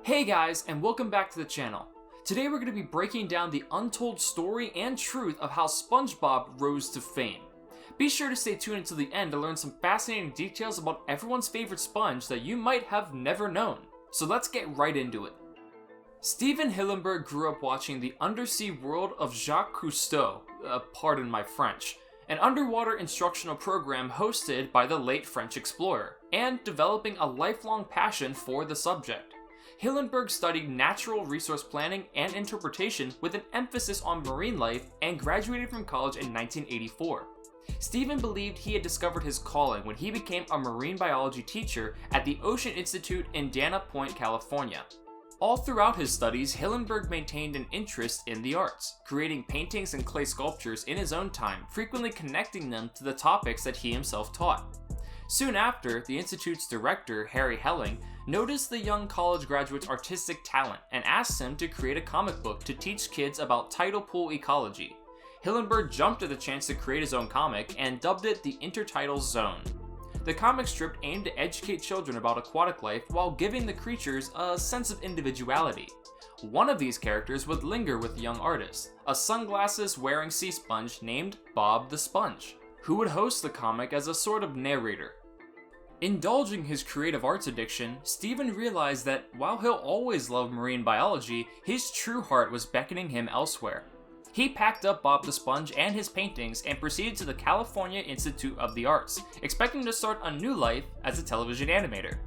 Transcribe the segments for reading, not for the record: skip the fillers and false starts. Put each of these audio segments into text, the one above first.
Hey guys, and welcome back to the channel. Today we're going to be breaking down the untold story and truth of how Spongebob rose to fame. Be sure to stay tuned until the end to learn some fascinating details about everyone's favorite sponge that you might have never known. So let's get right into it. Steven Hillenburg grew up watching the undersea world of Jacques Cousteau, pardon my French, an underwater instructional program hosted by the late French explorer, and developing a lifelong passion for the subject. Hillenburg studied natural resource planning and interpretation with an emphasis on marine life and graduated from college in 1984. Steven believed he had discovered his calling when he became a marine biology teacher at the Ocean Institute in Dana Point, California. All throughout his studies, Hillenburg maintained an interest in the arts, creating paintings and clay sculptures in his own time, frequently connecting them to the topics that he himself taught. Soon after, the Institute's director, Harry Helling, noticed the young college graduate's artistic talent and asked him to create a comic book to teach kids about tidal pool ecology. Hillenburg jumped at the chance to create his own comic and dubbed it the Intertidal Zone. The comic strip aimed to educate children about aquatic life while giving the creatures a sense of individuality. One of these characters would linger with the young artist, a sunglasses-wearing sea sponge named Bob the Sponge, who would host the comic as a sort of narrator. Indulging his creative arts addiction, Steven realized that while he'll always love marine biology, his true heart was beckoning him elsewhere. He packed up Bob the Sponge and his paintings and proceeded to the California Institute of the Arts, expecting to start a new life as a television animator.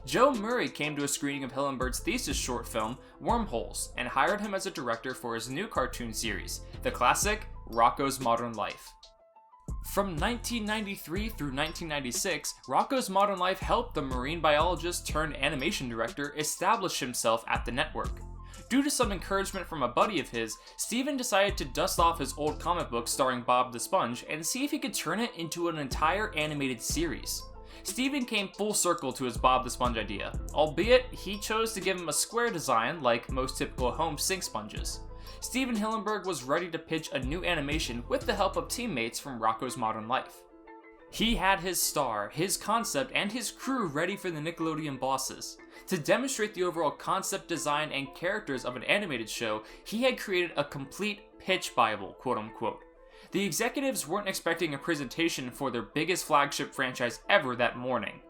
Joe Murray came to a screening of Hillenburg's thesis short film, Wormholes, and hired him as a director for his new cartoon series, the classic Rocko's Modern Life. From 1993 through 1996, Rocko's Modern Life helped the marine biologist turned animation director establish himself at the network. Due to some encouragement from a buddy of his, Steven decided to dust off his old comic book starring Bob the Sponge and see if he could turn it into an entire animated series. Steven came full circle to his Bob the Sponge idea, albeit he chose to give him a square design like most typical home sink sponges. Steven Hillenburg was ready to pitch a new animation with the help of teammates from Rocko's Modern Life. He had his star, his concept, and his crew ready for the Nickelodeon bosses. To demonstrate the overall concept, design, and characters of an animated show, he had created a complete pitch bible, quote-unquote. The executives weren't expecting a presentation for their biggest flagship franchise ever that morning.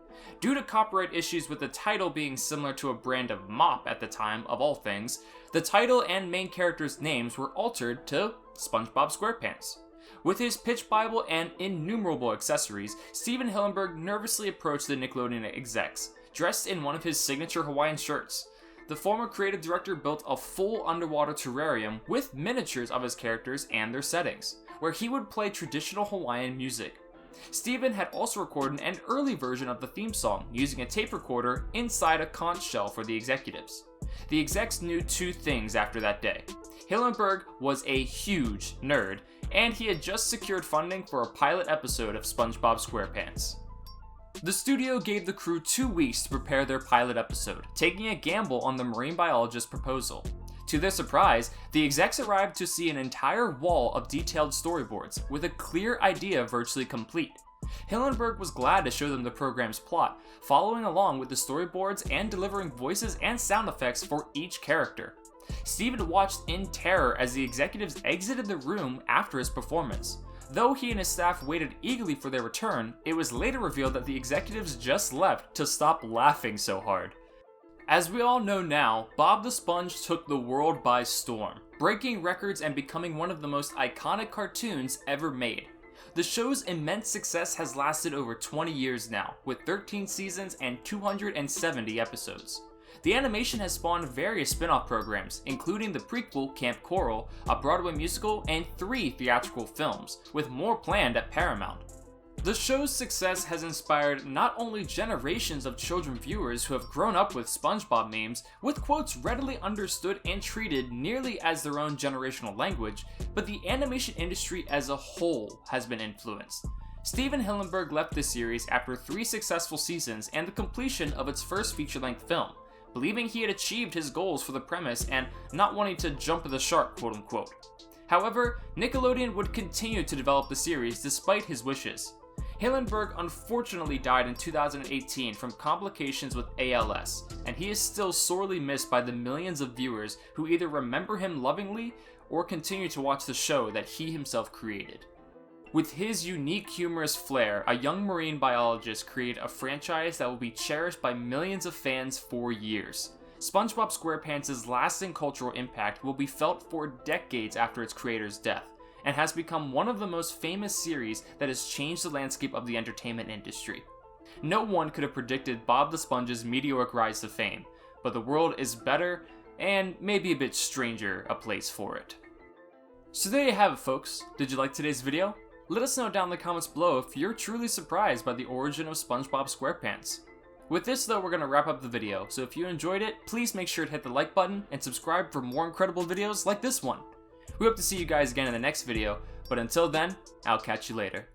Due to copyright issues with the title being similar to a brand of mop at the time, of all things, the title and main characters' names were altered to SpongeBob SquarePants. With his pitch bible and innumerable accessories, Steven Hillenburg nervously approached the Nickelodeon execs, dressed in one of his signature Hawaiian shirts. The former creative director built a full underwater terrarium with miniatures of his characters and their settings, where he would play traditional Hawaiian music. Steven had also recorded an early version of the theme song using a tape recorder inside a conch shell for the executives. The execs knew two things after that day. Hillenburg was a huge nerd, and he had just secured funding for a pilot episode of SpongeBob SquarePants. The studio gave the crew 2 weeks to prepare their pilot episode, taking a gamble on the marine biologist's proposal. To their surprise, the execs arrived to see an entire wall of detailed storyboards, with a clear idea virtually complete. Hillenburg was glad to show them the program's plot, following along with the storyboards and delivering voices and sound effects for each character. Steven watched in terror as the executives exited the room after his performance. Though he and his staff waited eagerly for their return, it was later revealed that the executives just left to stop laughing so hard. As we all know now, Bob the Sponge took the world by storm, breaking records and becoming one of the most iconic cartoons ever made. The show's immense success has lasted over 20 years now, with 13 seasons and 270 episodes. The animation has spawned various spin-off programs, including the prequel Camp Coral, a Broadway musical, and 3 theatrical films, with more planned at Paramount. The show's success has inspired not only generations of children viewers who have grown up with SpongeBob memes, with quotes readily understood and treated nearly as their own generational language, but the animation industry as a whole has been influenced. Steven Hillenburg left the series after 3 successful seasons and the completion of its first feature-length film, believing he had achieved his goals for the premise and not wanting to jump the shark, quote-unquote. However, Nickelodeon would continue to develop the series despite his wishes. Hillenburg unfortunately died in 2018 from complications with ALS, and he is still sorely missed by the millions of viewers who either remember him lovingly or continue to watch the show that he himself created. With his unique humorous flair, a young marine biologist created a franchise that will be cherished by millions of fans for years. SpongeBob SquarePants' lasting cultural impact will be felt for decades after its creator's death, and has become one of the most famous series that has changed the landscape of the entertainment industry. No one could have predicted Bob the Sponge's meteoric rise to fame, but the world is better, and maybe a bit stranger a place for it. So there you have it, folks. Did you like today's video? Let us know down in the comments below if you're truly surprised by the origin of SpongeBob SquarePants. With this though, we're going to wrap up the video, so if you enjoyed it, please make sure to hit the like button and subscribe for more incredible videos like this one. We hope to see you guys again in the next video, but until then, I'll catch you later.